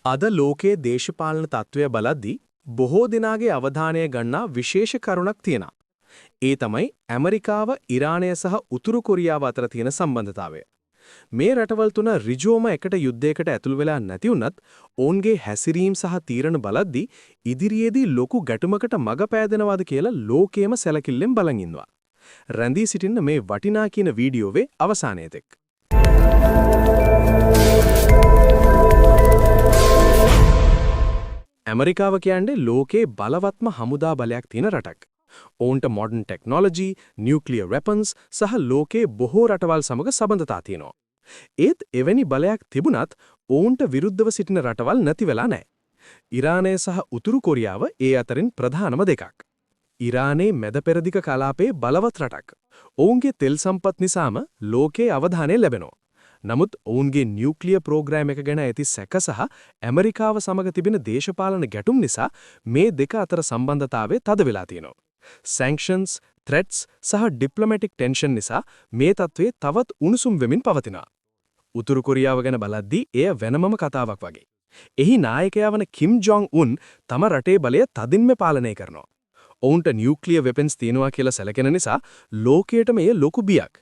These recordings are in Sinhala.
අද ලෝකයේ දේශපාලන තත්ත්වය බලද්දී බොහෝ දෙනාගේ අවධානය ගන්නා විශේෂ කරුණක් තියෙනවා. ඒ තමයි ඇමරිකාව, ඉරානය සහ උතුරු කොරියාව අතර තියෙන සම්බන්ධතාවය. මේ රටවල් තුන ඍජුවම එකට යුද්ධයකට ඇතුල් වෙලා නැති වුණත් ඔවුන්ගේ හැසිරීම් සහ තීරණ බලද්දී ඉදිරියේදී ලොකු ගැටුමකට මඟ පෑදෙනවාද කියලා ලෝකයේම සැලකිල්ලෙන් බලන් ඉන්නවා. රැඳී සිටින්න මේ වටිනා කියන වීඩියෝවේ අවසානයේ තෙක්. ඇමරිකාව කියන්නේ ලෝකේ බලවත්ම හමුදා බලයක් තියෙන රටක්. ඔවුන්ට මොඩර්න් ටෙක්නොලොජි, නියුක්ලියර් වෙපන්ස් සහ ලෝකේ බොහෝ රටවල් සමග සම්බන්ධතා තියෙනවා. ඒත් එවැනි බලයක් තිබුණත් ඔවුන්ට විරුද්ධව සිටින රටවල් නැති වෙලා නැහැ. ඉරානය සහ උතුරු කොරියාව ඒ අතරින් ප්‍රධානම දෙකක්. ඉරානයේ මැද පෙරදිග කලාපයේ බලවත් රටක්. ඔවුන්ගේ තෙල් සම්පත් නිසාම ලෝකයේ අවධානය ලැබෙනවා. නමුත් ඔවුන්ගේ නියුක්ලියර් ප්‍රෝග්‍රෑම් එක ගැන ඇති සැක සහ ඇමරිකාව සමග තිබෙන දේශපාලන ගැටුම් නිසා මේ දෙක අතර සම්බන්ධතාවය තද වෙලා තියෙනවා. sanctions, threats සහ diplomatic tension නිසා මේ තත්ත්වය තවත් උණුසුම් වෙමින් පවතිනවා. උතුරු කොරියාව ගැන බලද්දී එය වෙනමම කතාවක් වගේ. එහි නායකයා වන කිම් ජොං උන් තම රටේ බලය තදින්ම පාලනය කරනවා. ඔවුන්ට නියුක්ලියර් වෙපන්ස් තියෙනවා කියලා සැලකෙන නිසා ලෝකයටම එය ලොකු බියක්.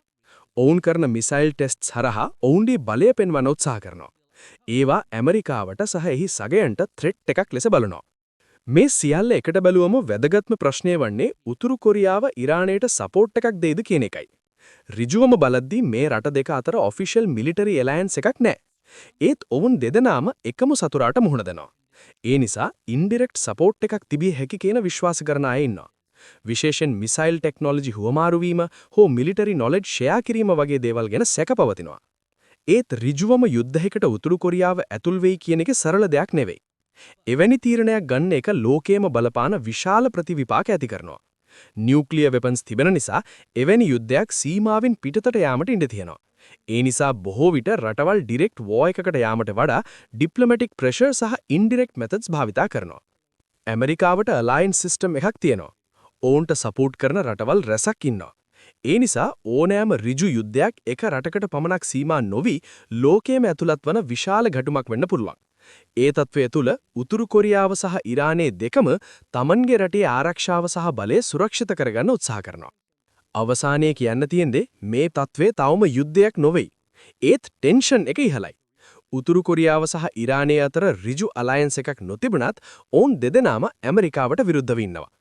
ඔවුන් කරන මිසයිල් ටෙස්ට්ස් හරහා ඔවුන්ගේ බලය පෙන්වන්න උත්සාහ කරනවා. ඒවා ඇමරිකාවට සහ එහි සගයන්ට ත්‍රෙට් එකක් ලෙස බලනවා. මේ සියල්ල එකට බැලුවම වැදගත්ම ප්‍රශ්නය වන්නේ උතුරු කොරියාව ඉරානයට සපෝට් එකක් දෙයිද කියන එකයි. ඍජුවම බලද්දී මේ රට දෙක අතර ඔෆිෂල් මිලිටරි ඇලයන්ස් එකක් නැහැ. ඒත් ඔවුන් දෙදෙනාම එකම සතුරාට මුහුණ දෙනවා. ඒ නිසා ඉන්ඩිරෙක්ට් සපෝට් එකක් තිබිය හැකි කියන විශ්වාස කරන අය ඉන්නවා. විශේෂයෙන් මිසයිල් ටෙක්නොලොජි හුවමාරු වීම හෝ මිලිටරි නොලෙජ් ෂෙයා කිරීම වගේ දේවල් ගැන සැක පවතිනවා. ඒත් ඍජුවම යුද්ධයකට උතුරු කොරියාව ඇතුල් වෙයි කියන එක සරල දෙයක් නෙවෙයි. එවැනි තීරණයක් ගන්න එක ලෝකයේම බලපාන විශාල ප්‍රතිවිපාක ඇති කරනවා. නියුක්ලියර් වෙපන්ස් තිබෙන නිසා එවැනි යුද්ධයක් සීමාවෙන් පිටතට යාමට ඉඩ තියෙනවා. ඒ නිසා බොහෝ විට රටවල් ඩිරෙක්ට් වෝ එකකට යාමට වඩා ඩිප්ලොමැටික් ප්‍රෙෂර් සහ ඉන්ඩිරෙක්ට් මෙතඩ්ස් භාවිතා කරනවා. ඇමරිකාවට අලයන්ස් සිස්ටම් එකක් තියෙනවා. ඔවුන්ට සපෝට් කරන රටවල් රැසක් ඉන්නවා. ඒ නිසා ඕනෑම ඍජු යුද්ධයක් එක රටකට පමණක් සීමා නොවි ලෝකයේම ඇතුළත් වන විශාල ගැටුමක් වෙන්න පුළුවන්. ඒ තත්ත්වය තුළ උතුරු කොරියාව සහ ඉරානයේ දෙකම තමන්ගේ රටේ ආරක්ෂාව සහ බලය සුරක්ෂිත කරගන්න උත්සාහ කරනවා. අවසානයේ කියන්න තියෙන්නේ මේ තත්ත්වය තවම යුද්ධයක් නොවේ. ඒත් ටෙන්ෂන් එක ඉහළයි. උතුරු කොරියාව සහ ඉරානයේ අතර ඍජු අලයන්ස් එකක් නොතිබුණත් ඔවුන් දෙදෙනාම ඇමරිකාවට විරුද්ධව ඉන්නවා.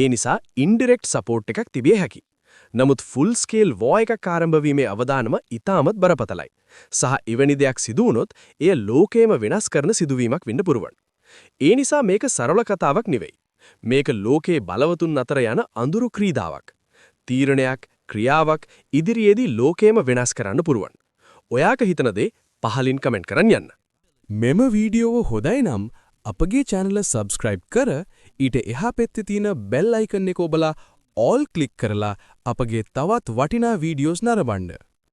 ඒ නිසා ඉන්ඩිරෙක්ට් සපෝට් එකක් තිබිය හැකියි. නමුත් ෆුල් ස්කේල් වෝ එකක් ආරම්භ වීමේ අවදානම ඉතාමත් බරපතලයි. සහ එවැනි දෙයක් සිදු වුණොත් එය ලෝකයේම වෙනස් කරන සිදුවීමක් වෙන්න පුරුවන්. ඒ නිසා මේක සරල කතාවක් නෙවෙයි. මේක ලෝකයේ බලවතුන් අතර යන අඳුරු ක්‍රීඩාවක්. තීරණයක්, ක්‍රියාවක් ඉදිරියේදී ලෝකයේම වෙනස් කරන්න පුරුවන්. ඔයාක හිතන දේ පහලින් කමෙන්ට් කරන් යන්න. මෙම වීඩියෝව හොඳයි නම් අපගේ channel subscribe කර ඊට එහා පැත්තේ තියෙන bell icon එක ඔබලා all click කරලා අපගේ තවත් වටිනා වීඩියෝස් නරඹන්න.